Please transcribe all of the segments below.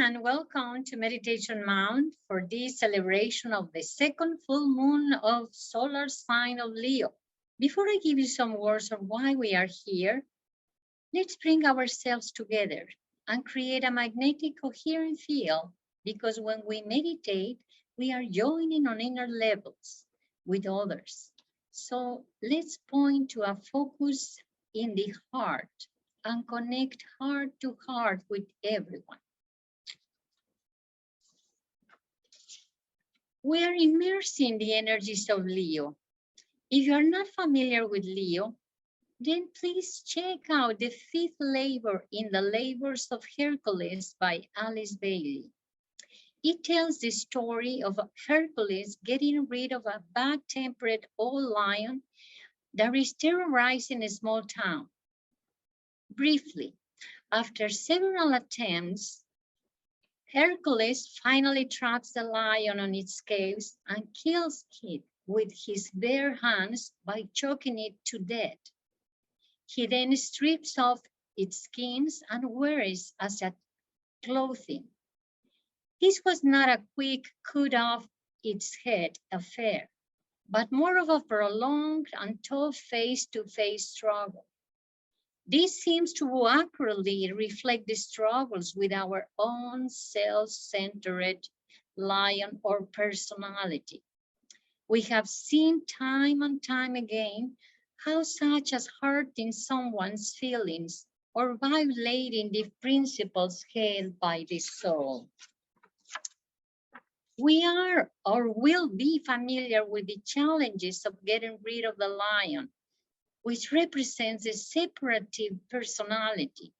and welcome to Meditation Mount for this celebration of the second full moon of solar sign of Leo. Before I give you some words on why we are here, let's bring ourselves together and create a magnetic coherent field, because when we meditate, we are joining on inner levels with others. So let's point to a focus in the heart and connect heart to heart with everyone. We are immersing the energies of Leo. If you are not familiar with Leo, then please check out the fifth labor in the Labors of Hercules by Alice Bailey. It tells the story of Hercules getting rid of a bad-tempered old lion that is terrorizing a small town. Briefly, after several attempts, Hercules finally traps the lion on its caves and kills it with his bare hands by choking it to death. He then strips off its skins and wears as a clothing. This was not a quick cut off its head affair, but more of a prolonged and tough face-to-face struggle. This seems to accurately reflect the struggles with our own self-centered lion or personality. We have seen time and time again how such as hurting someone's feelings or violating the principles held by the soul. We are or will be familiar with the challenges of getting rid of the lion, which represents a separative personality.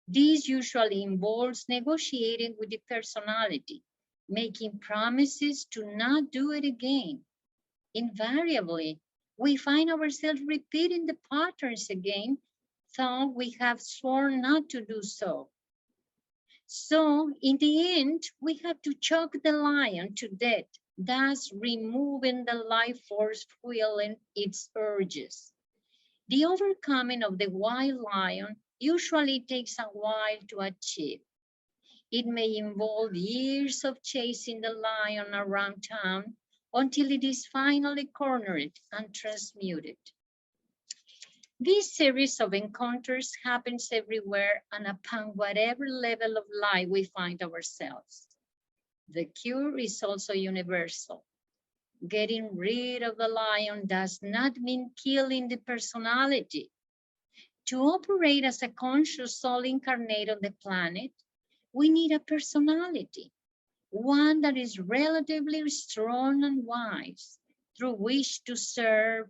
This usually involves negotiating with the personality, making promises to not do it again. Invariably, we find ourselves repeating the patterns again, though we have sworn not to do so. So, in the end, we have to choke the lion to death, thus removing the life force fueling its urges. The overcoming of the wild lion usually takes a while to achieve. It may involve years of chasing the lion around town until it is finally cornered and transmuted. This series of encounters happens everywhere and upon whatever level of life we find ourselves. The cure is also universal. Getting rid of the lion does not mean killing the personality. To operate as a conscious soul incarnate on the planet, we need a personality, one that is relatively strong and wise, through which to serve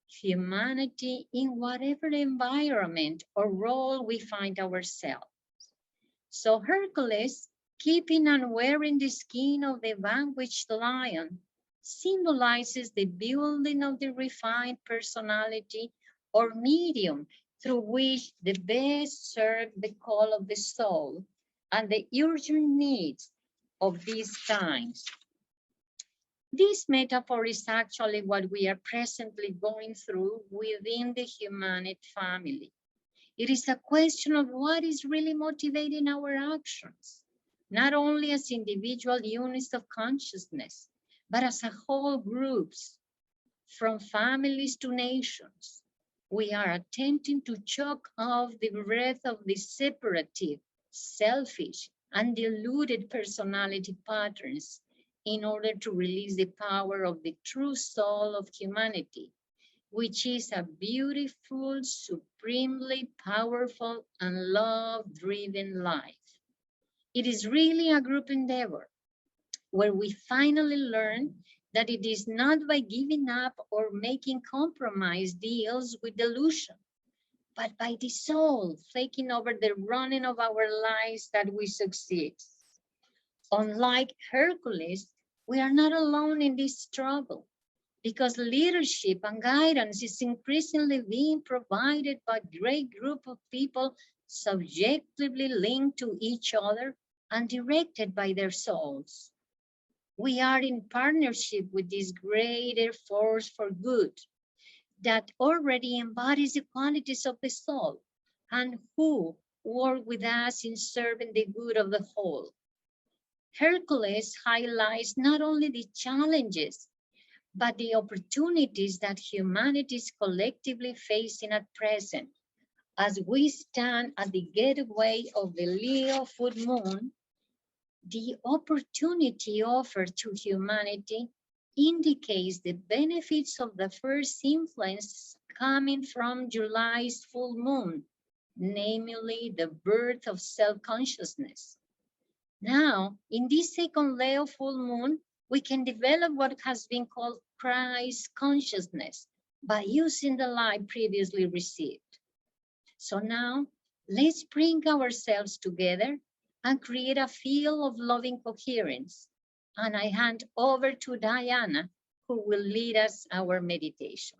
humanity in whatever environment or role we find ourselves. So Hercules, keeping and wearing the skin of the vanquished lion, symbolizes the building of the refined personality or medium through which the best serve the call of the soul and the urgent needs of these times. This metaphor is actually what we are presently going through within the humanity family. It is a question of what is really motivating our actions, not only as individual units of consciousness, but as a whole groups, from families to nations. We are attempting to choke off the breath of the separative, selfish, and deluded personality patterns in order to release the power of the true soul of humanity, which is a beautiful, supremely powerful, and love-driven life. It is really a group endeavor where we finally learn that it is not by giving up or making compromise deals with delusion, but by the soul taking over the running of our lives that we succeed. Unlike Hercules, we are not alone in this struggle, because leadership and guidance is increasingly being provided by a great group of people subjectively linked to each other and directed by their souls. We are in partnership with this greater force for good that already embodies the qualities of the soul and who, work with us in serving the good of the whole. Hercules highlights not only the challenges, but the opportunities that humanity is collectively facing at present. As we stand at the gateway of the Leo full moon, the opportunity offered to humanity indicates the benefits of the first influence coming from July's full moon, namely the birth of self-consciousness. Now, in this second Leo full moon, we can develop what has been called Christ consciousness by using the light previously received. So now, let's bring ourselves together and create a field of loving coherence. And I hand over to Diana, who will lead us our meditation.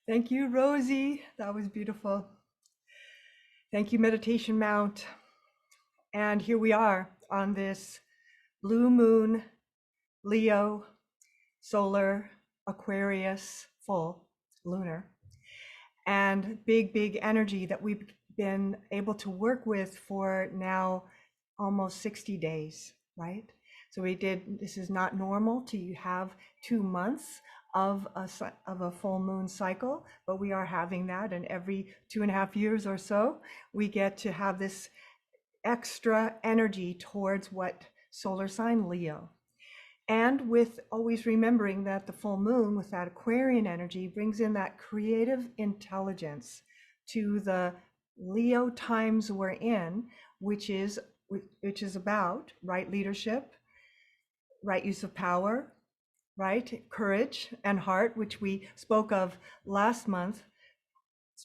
Thank you, Rosy. That was beautiful. Thank you, Meditation Mount. And here we are on this blue moon, Leo, solar, Aquarius, full, lunar, and big energy that we've been able to work with for now almost 60 days, right? So this is not normal to have 2 months of a full moon cycle, but we are having that, and every 2.5 years or so, we get to have this extra energy towards what solar sign Leo. And with always remembering that the full moon with that Aquarian energy brings in that creative intelligence to the Leo times we're in, which is about right leadership, right use of power, right courage and heart, which we spoke of last month.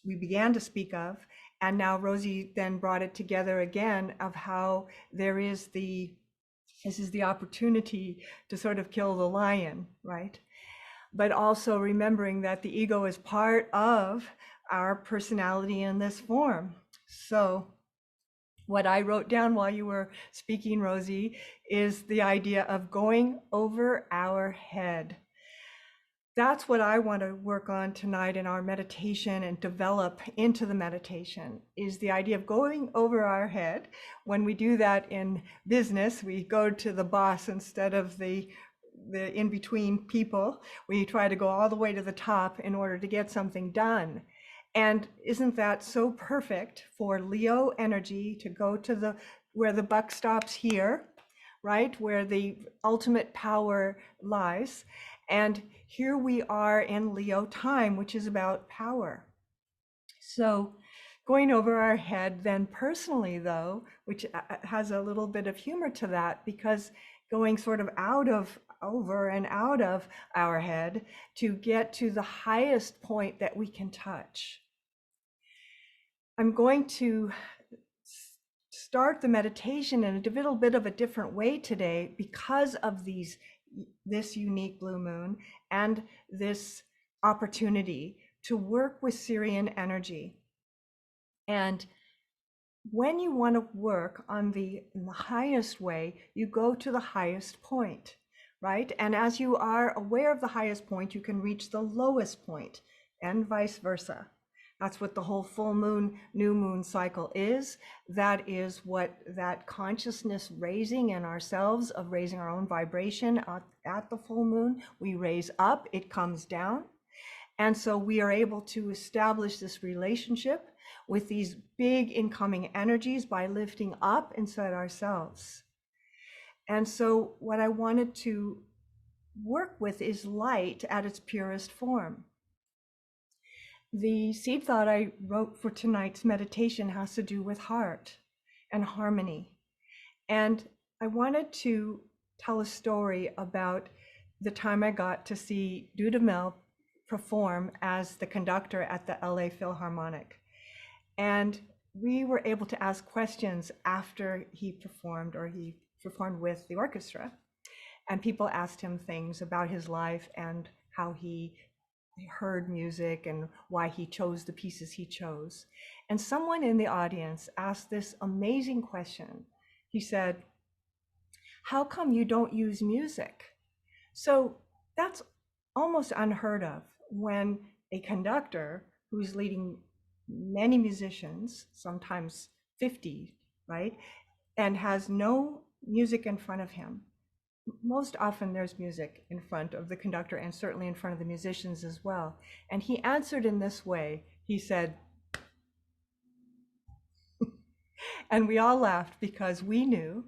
We began to speak of, and now Rosy then brought it together again of how this is the opportunity to sort of kill the lion, right? But also remembering that the ego is part of our personality in this form. So what I wrote down while you were speaking, Rosy, is the idea of going over our head. That's what I want to work on tonight in our meditation and develop into the meditation, is the idea of going over our head. When we do that in business, we go to the boss instead of the in-between people. We try to go all the way to the top in order to get something done. And isn't that so perfect for Leo energy to go to where the buck stops here, right? Where the ultimate power lies. And here we are in Leo time, which is about power. So going over our head then personally though, which has a little bit of humor to that, because going sort of over and out of our head to get to the highest point that we can touch. I'm going to start the meditation in a little bit of a different way today because of this unique blue moon and this opportunity to work with Syrian energy. And when you want to work in the highest way, you go to the highest point, right? And as you are aware of the highest point, you can reach the lowest point, and vice versa. That's what the whole full moon, new moon cycle is. That is what that consciousness raising in ourselves, of raising our own vibration at the full moon. We raise up, it comes down. And so we are able to establish this relationship with these big incoming energies by lifting up inside ourselves. And so what I wanted to work with is light at its purest form. The seed thought I wrote for tonight's meditation has to do with heart and harmony. And I wanted to tell a story about the time I got to see Deuter perform as the conductor at the LA Philharmonic. And we were able to ask questions after he performed, or he performed with the orchestra. And people asked him things about his life and how he heard music and why he chose the pieces he chose. And someone in the audience asked this amazing question. He said, How come you don't use music? So that's almost unheard of when a conductor who's leading many musicians, sometimes 50, right, and has no music in front of him. Most often there's music in front of the conductor and certainly in front of the musicians as well. And he answered in this way. He said, and we all laughed because we knew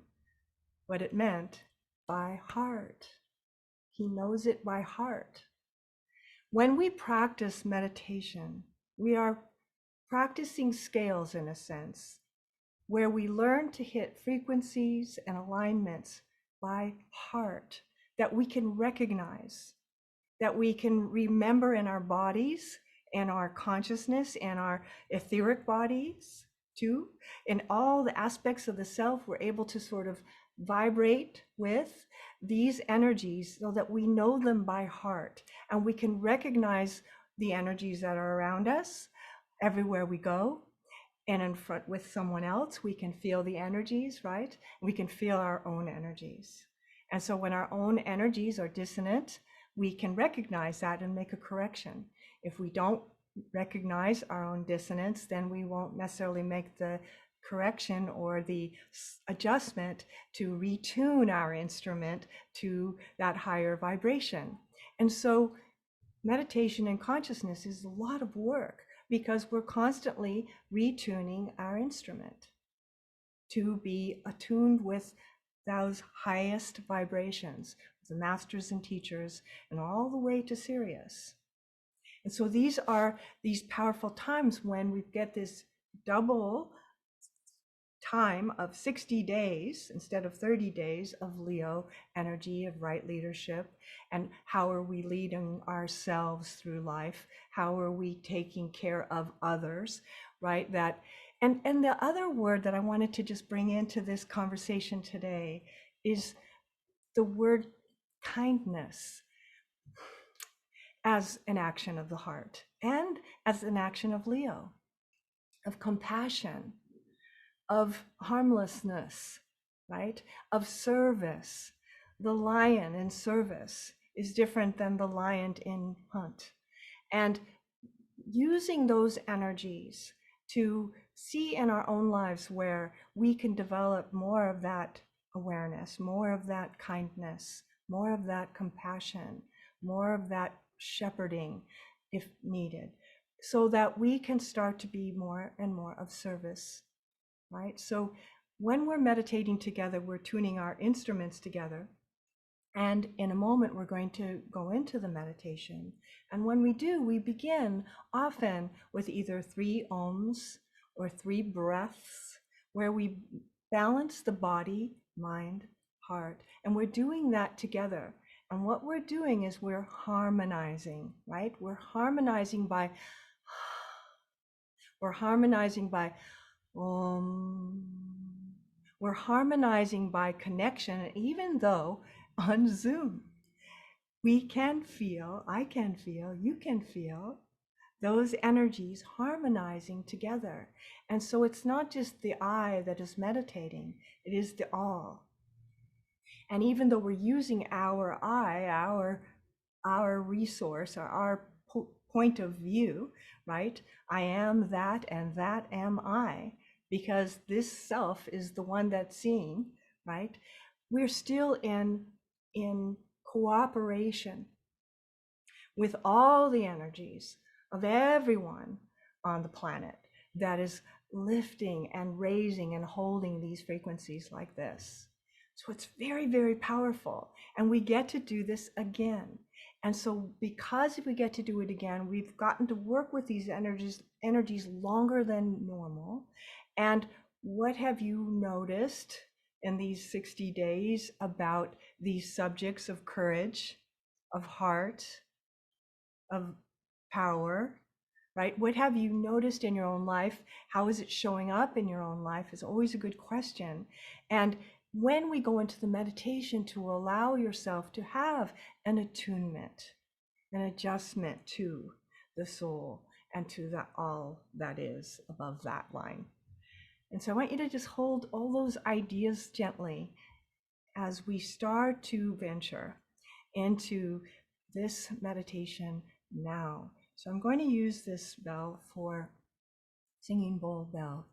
what it meant by heart. He knows it by heart. When we practice meditation, we are practicing scales in a sense, where we learn to hit frequencies and alignments by heart that we can recognize, that we can remember in our bodies and our consciousness and our etheric bodies too. In all the aspects of the self, we're able to sort of vibrate with these energies so that we know them by heart and we can recognize the energies that are around us everywhere we go. And in front with someone else, we can feel the energies, right? We can feel our own energies. And so when our own energies are dissonant, we can recognize that and make a correction. If we don't recognize our own dissonance, then we won't necessarily make the correction or the adjustment to retune our instrument to that higher vibration. And so meditation and consciousness is a lot of work because we're constantly retuning our instrument to be attuned with those highest vibrations, the masters and teachers, and all the way to Sirius. And so these are these powerful times when we get this double time of 60 days instead of 30 days of Leo energy, of right leadership. And how are we leading ourselves through life? How are we taking care of others, right? That and the other word that I wanted to just bring into this conversation today is the word kindness as an action of the heart and as an action of Leo, of compassion, of harmlessness, right? Of service. The lion in service is different than the lion in hunt. And using those energies to see in our own lives where we can develop more of that awareness, more of that kindness, more of that compassion, more of that shepherding if needed, so that we can start to be more and more of service, right? So when we're meditating together, we're tuning our instruments together. And in a moment, we're going to go into the meditation. And when we do, we begin often with either 3 ohms or 3 breaths, where we balance the body, mind, heart. And we're doing that together. And what we're doing is we're harmonizing, right? We're harmonizing by we're harmonizing by connection, even though on Zoom, we can feel, I can feel, you can feel those energies harmonizing together. And so it's not just the I that is meditating, it is the all. And even though we're using our I, our resource, or our point of view, right? I am that and that am I, because this self is the one that's seeing, right? We're still in cooperation with all the energies of everyone on the planet that is lifting and raising and holding these frequencies like this. So it's very, very powerful. And we get to do this again. And so because we get to do it again, we've gotten to work with these energies longer than normal. And what have you noticed in these 60 days about these subjects of courage, of heart, of power, right? What have you noticed in your own life? How is it showing up in your own life is always a good question. And when we go into the meditation, to allow yourself to have an attunement, an adjustment to the soul and to the all that is above that line. And so I want you to just hold all those ideas gently as we start to venture into this meditation now. So I'm going to use this bell for singing bowl bell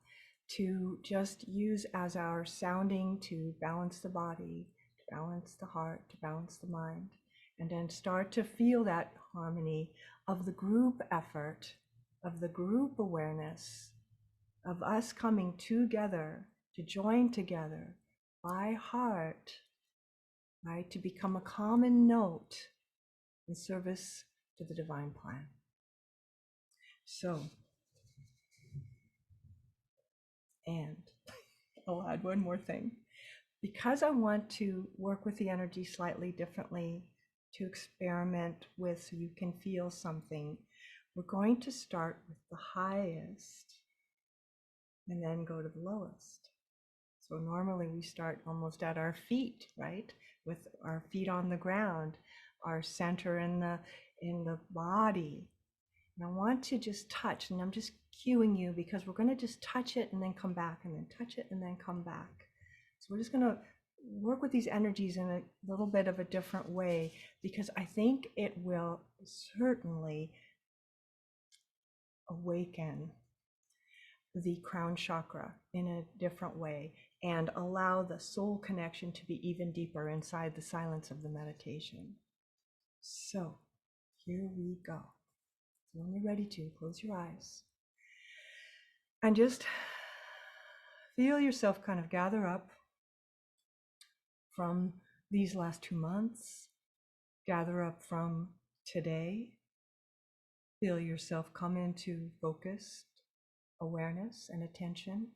to just use as our sounding to balance the body, to balance the heart, to balance the mind, and then start to feel that harmony of the group effort, of the group awareness, of us coming together to join together by heart, right, to become a common note in service to the divine plan. So, and I'll add one more thing. Because I want to work with the energy slightly differently, to experiment with so you can feel something, we're going to start with the highest and then go to the lowest. So normally we start almost at our feet, right? With our feet on the ground, our center in the body. And I want to just touch, and I'm just cueing you because we're going to just touch it and then come back, and then touch it and then come back. So we're just going to work with these energies in a little bit of a different way, because I think it will certainly awaken the crown chakra in a different way and allow the soul connection to be even deeper inside the silence of the meditation. So here we go. So when you're ready to, close your eyes and just feel yourself kind of gather up from these last 2 months, gather up from today. Feel yourself come into focused awareness and attention,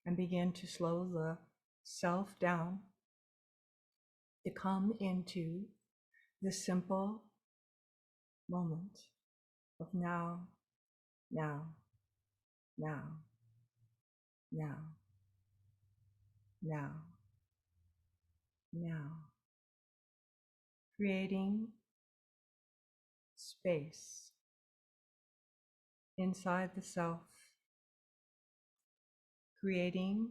and begin to slow the self down to come into this simple moment of now, now, now, now, now, now. Creating space inside the self, creating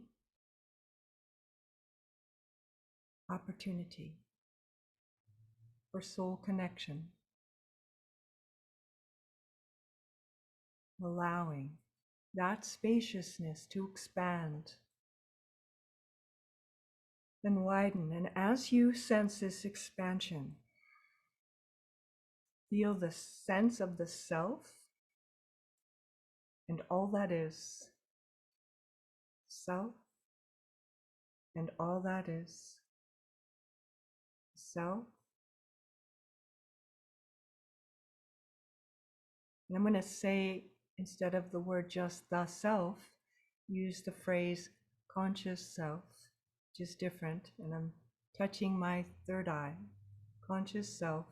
opportunity for soul connection, allowing that spaciousness to expand and widen. And as you sense this expansion, feel the sense of the self and all that is self, and all that is self. And I'm going to say, instead of the word just the self, use the phrase conscious self, which is different. And I'm touching my third eye, conscious self,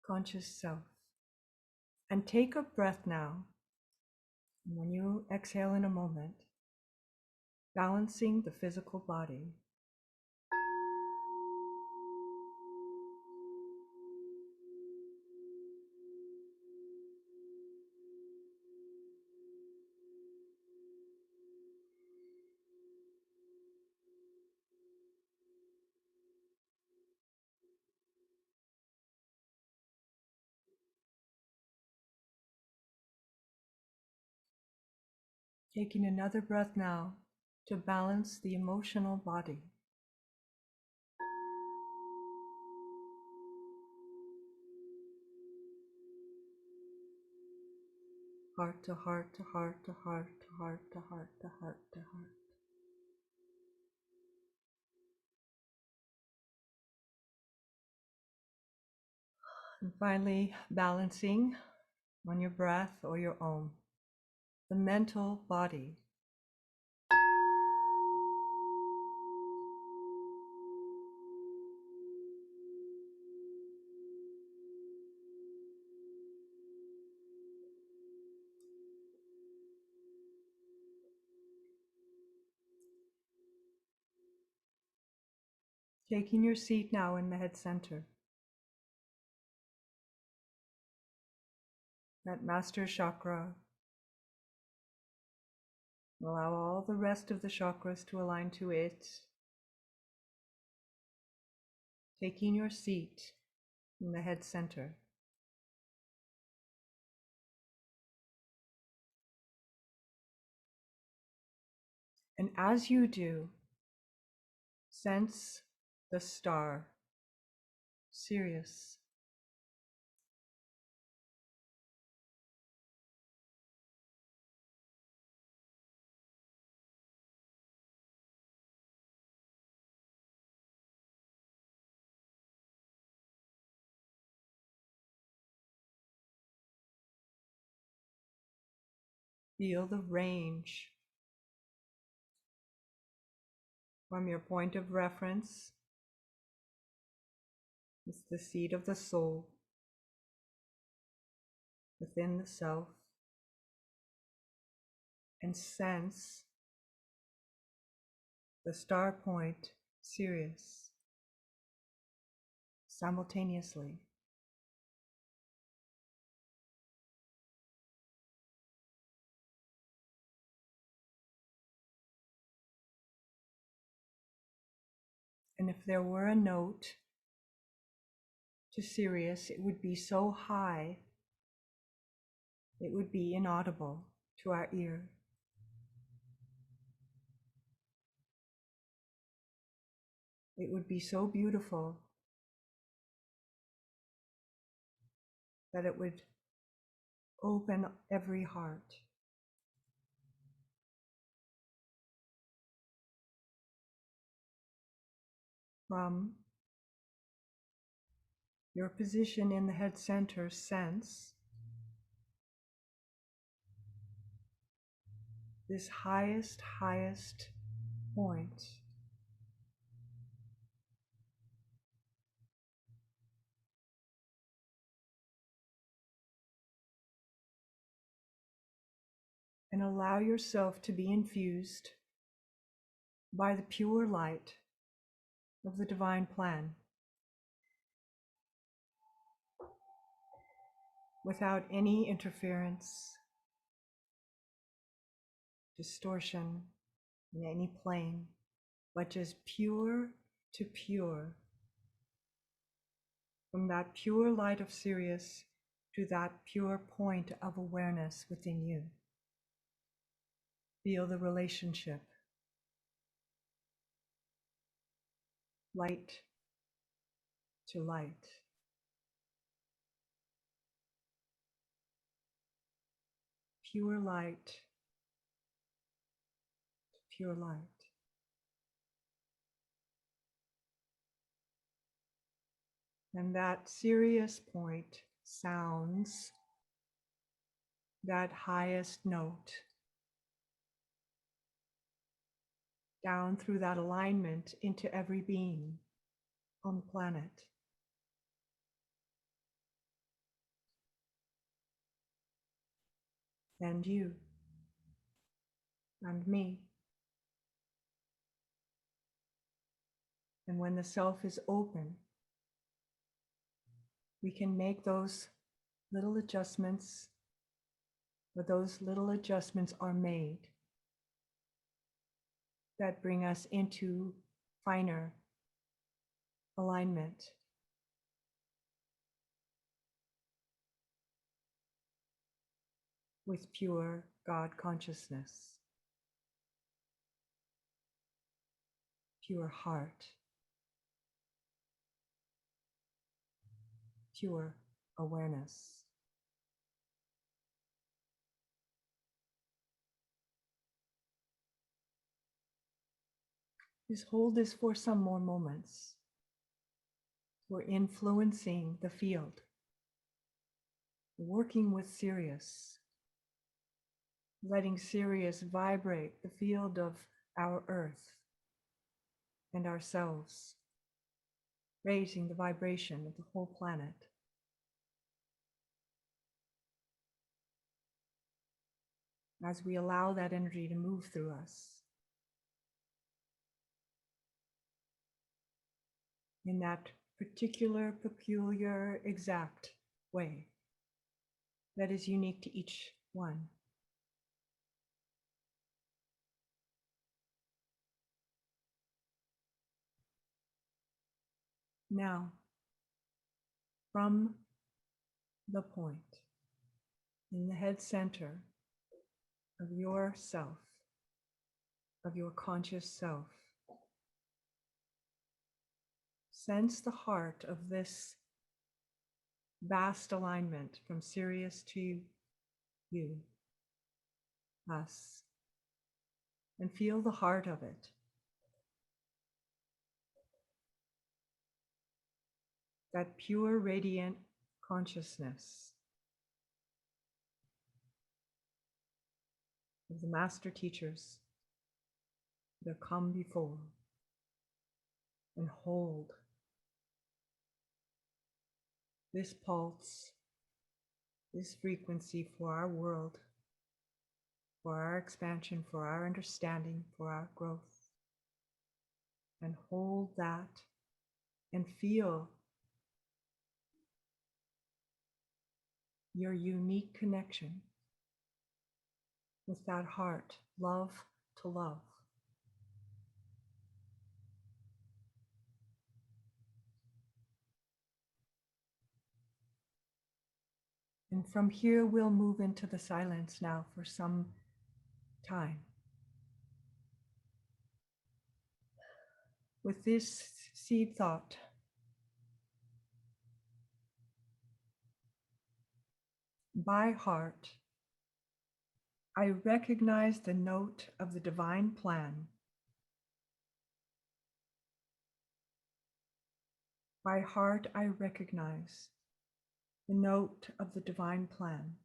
conscious self. And take a breath now. And when you exhale in a moment, balancing the physical body. Taking another breath now to balance the emotional body. Heart to heart to heart to heart to heart to heart to heart to heart. And finally, balancing on your breath or your own, the mental body. Taking your seat now in the head center. That master chakra Allow all the rest of the chakras to align to it, taking your seat in the head center. And as you do, sense the star, Sirius. Feel the range from your point of reference. It's the seat of the soul within the self, and sense the star point, Sirius, simultaneously. And if there were a note to Sirius, it would be so high, it would be inaudible to our ear. It would be so beautiful that it would open every heart. From your position in the head center, sense this highest point. And allow yourself to be infused by the pure light of the divine plan, without any interference, distortion in any plane, but just pure to pure, from that pure light of Sirius to that pure point of awareness within you. Feel the relationship, light to light. Pure light to pure light. And that Sirius point sounds that highest note down through that alignment into every being on the planet. And you and me. And when the self is open, we can make those little adjustments, or those little adjustments are made that bring us into finer alignment. With pure God consciousness, pure heart, pure awareness. Just hold this for some more moments. We're influencing the field, working with Sirius, letting Sirius vibrate the field of our earth and ourselves, raising the vibration of the whole planet. As we allow that energy to move through us in that particular, peculiar, exact way that is unique to each one. Now, from the point in the head center of your self, of your conscious self, sense the heart of this vast alignment from Sirius to you, us, and feel the heart of it. That pure, radiant consciousness of the master teachers that have come before, and hold this pulse, this frequency for our world, for our expansion, for our understanding, for our growth. And hold that and feel your unique connection with that heart, love to love. And from here, we'll move into the silence now for some time. With this seed thought, by heart, I recognize the note of the divine plan. By heart, I recognize the note of the divine plan.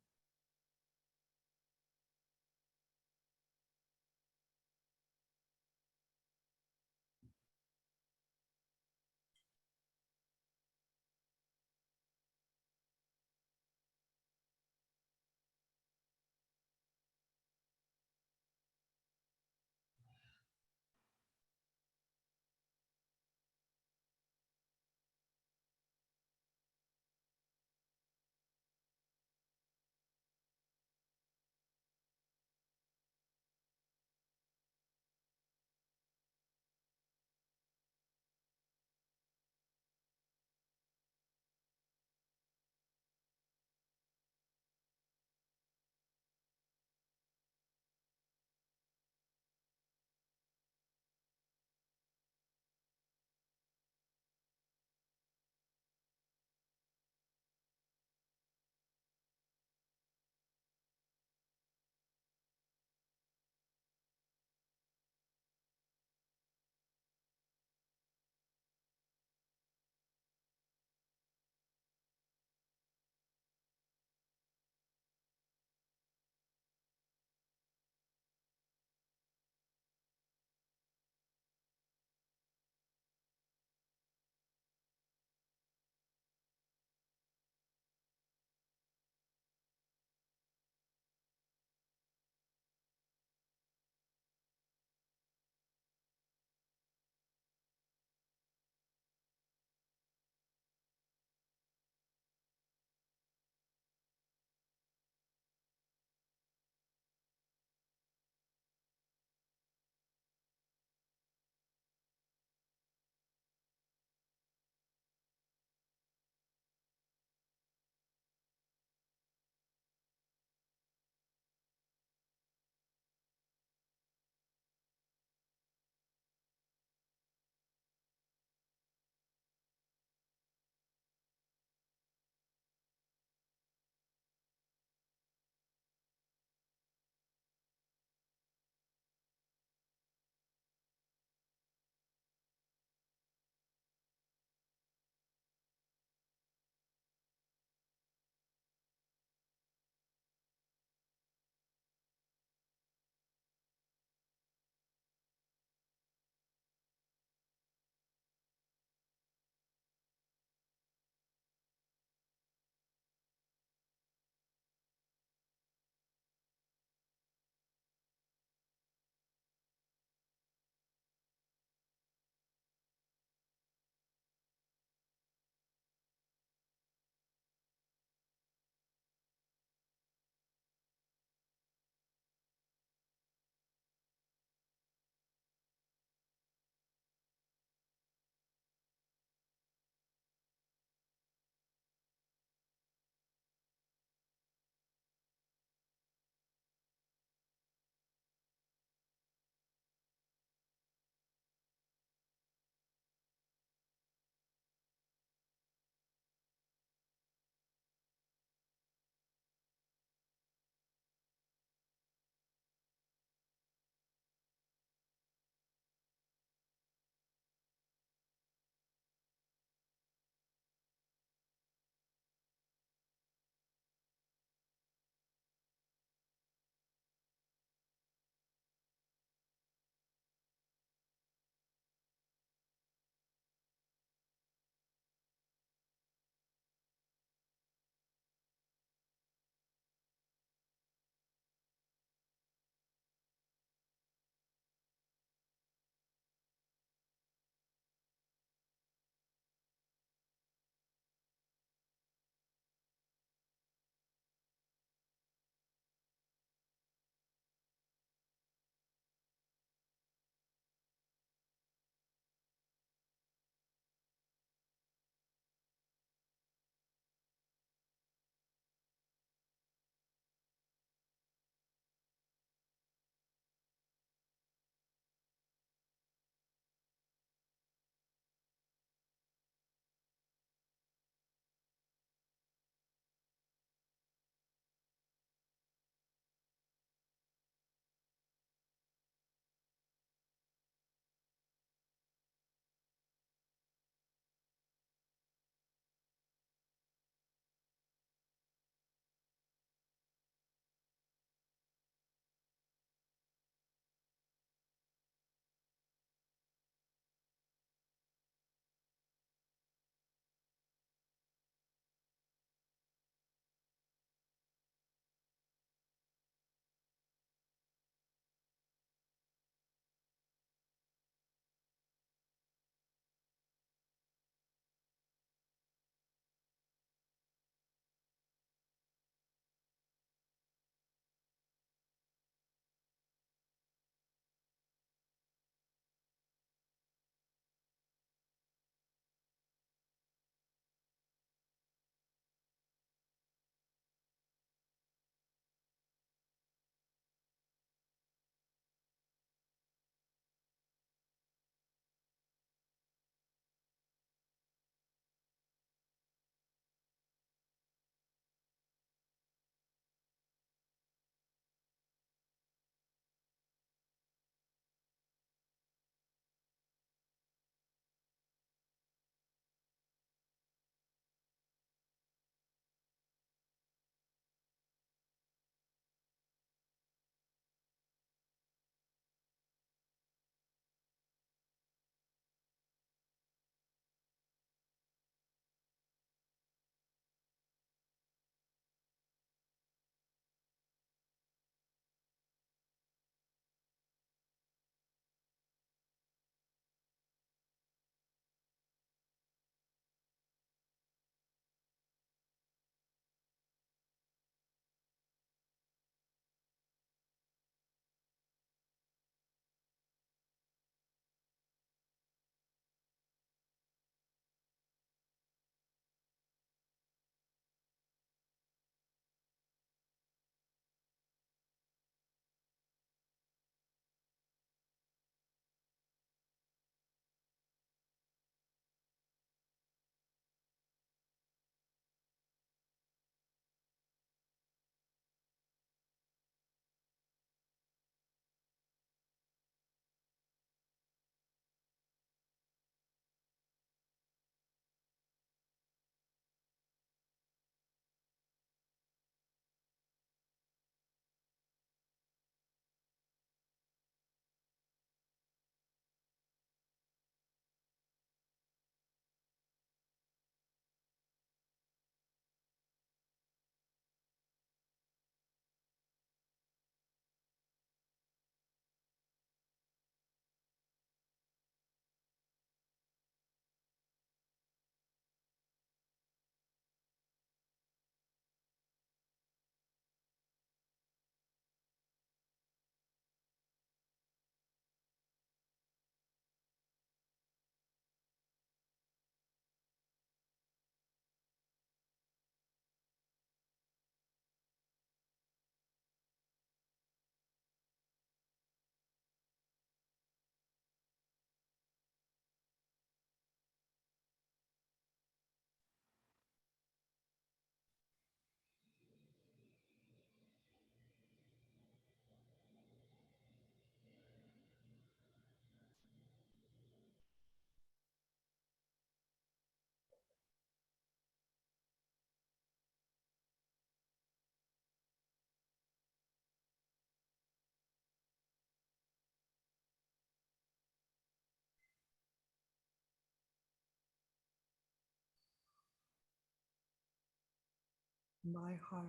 my heart.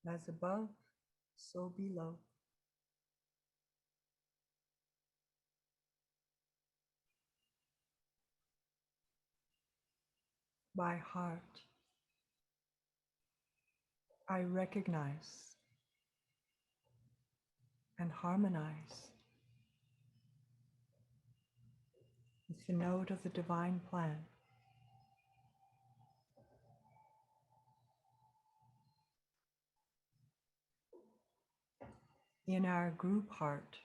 As above, so below. My heart, I recognize and harmonize with the note of the divine plan. In our group heart,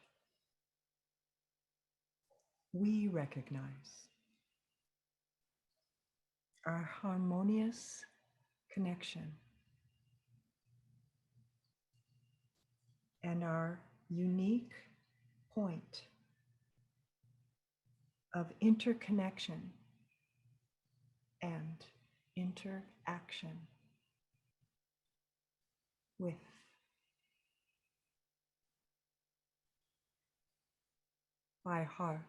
we recognize our harmonious connection and our unique point of interconnection and interaction with my heart.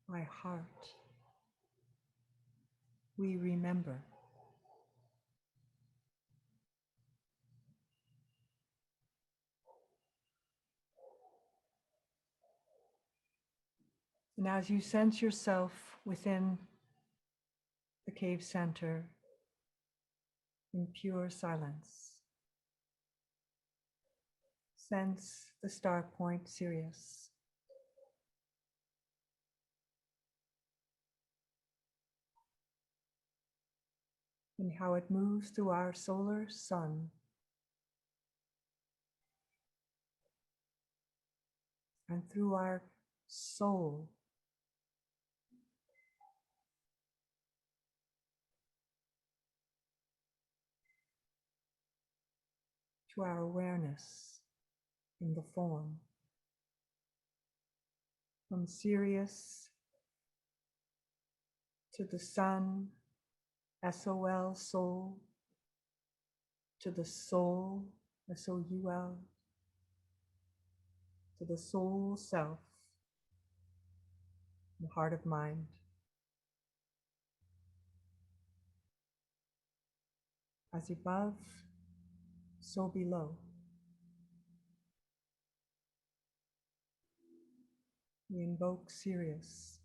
My heart, we remember. And as you sense yourself within the cave center in pure silence, sense the star point Sirius. And how it moves through our solar sun and through our soul to our awareness in the form. From Sirius to the sun, SOL, soul, to the soul, SOUL, to the soul self, the heart of mind. As above, so below. We invoke Sirius.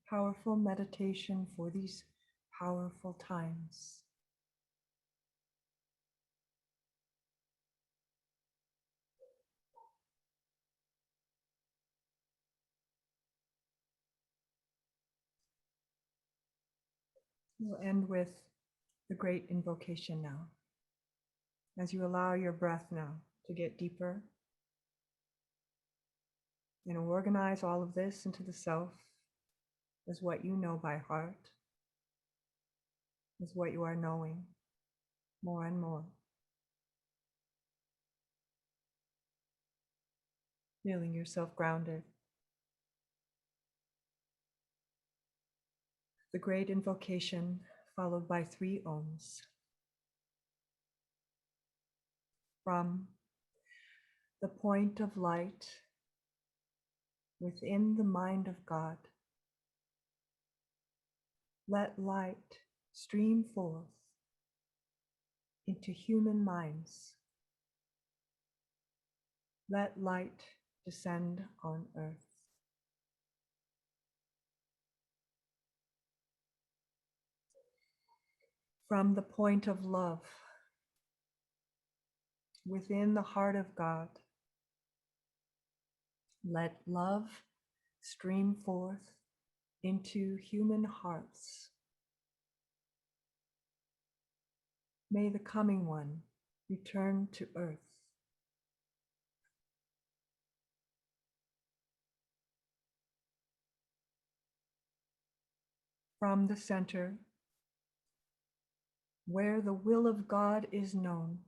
Powerful meditation for these powerful times. We'll end with the great invocation now. As you allow your breath now to get deeper and organize all of this into the self as what you know by heart, as what you are knowing more and more. Feeling yourself grounded. The great invocation followed by 3 ohms. From the point of light within the mind of God, let light stream forth into human minds. Let light descend on earth. From the point of love within the heart of God, let love stream forth into human hearts. May the coming one return to earth. From the center where the will of God is known.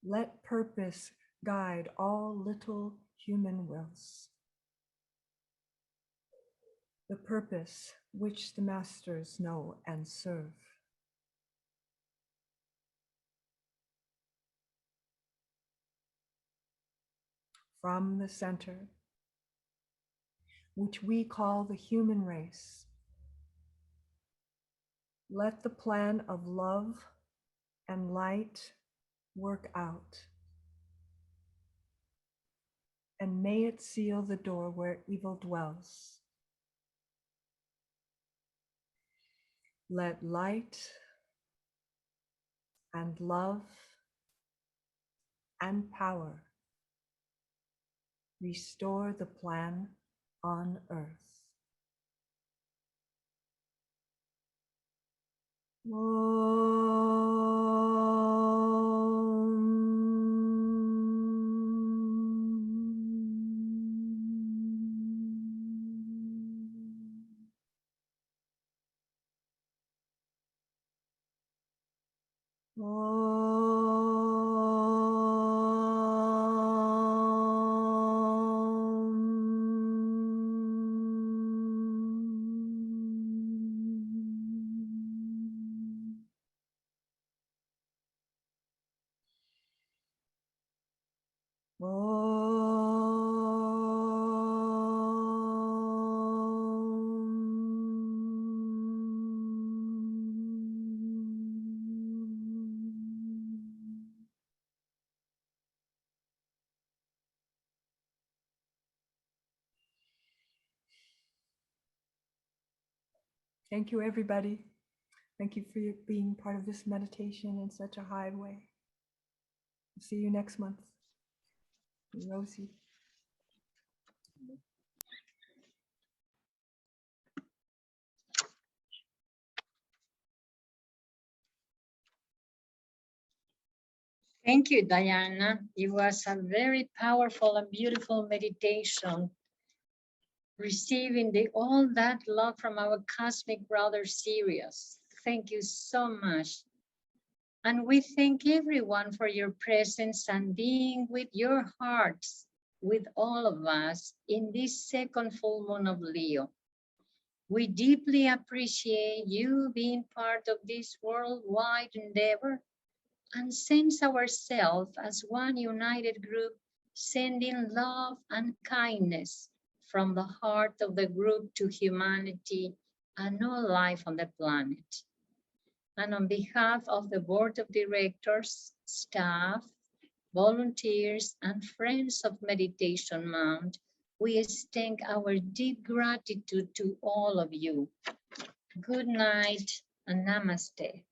Let purpose guide all little human wills. The purpose which the masters know and serve. From the center, which we call the human race, let the plan of love and light work out. And may it seal the door where evil dwells. Let light and love and power restore the plan on earth. Thank you, everybody. Thank you for being part of this meditation in such a high way. See you next month. Rosy. Thank you, Diana. It was a very powerful and beautiful meditation, receiving all that love from our cosmic brother Sirius. Thank you so much. And we thank everyone for your presence and being with your hearts, with all of us in this second full moon of Leo. We deeply appreciate you being part of this worldwide endeavor and sense ourselves as one united group, sending love and kindness from the heart of the group to humanity and all life on the planet. And on behalf of the board of directors, staff, volunteers, and friends of Meditation Mount, we extend our deep gratitude to all of you. Good night and namaste.